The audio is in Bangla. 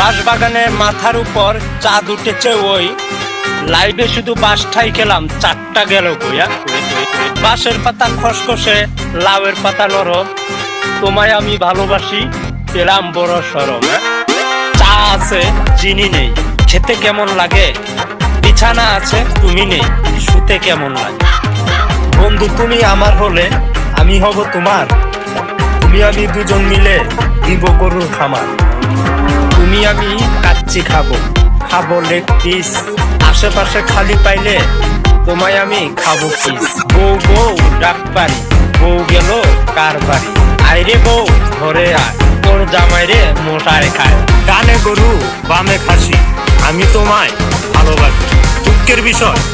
বাঁশবাগানে মাথার উপর চাঁদ উঠেছে ওই, লাইভে শুধু বাঁশটাই খেলাম, চারটা গেল কইয়া। বাঁশের পাতা খসখসে, লাউয়ের পাতা নরম, তোমায় আমি ভালোবাসি, পেলাম বড় সরম। চা আছে চিনি নেই, খেতে কেমন লাগে, বিছানা আছে তুমি নেই, শুতে কেমন লাগে। বন্ধু তুমি আমার হলে আমি হব তোমার, তুমি আমি দুজন মিলে দিব গরুর খামার। তুমি আমি কাচ্চি খাবো, খাবো লেগ পিস, আশেপাশে খালি পাইলে তোমায় আমি খাবো পিস। বউ বউ ডাক পারি, বউ গেল কার বাড়ি, আইরে বউ ঘরে আয়, তোর জামাইরে মোটায় খায়। ডানে গরু বামে খাসি, আমি তোমায় ভালোবাসি, দুঃখের বিষয়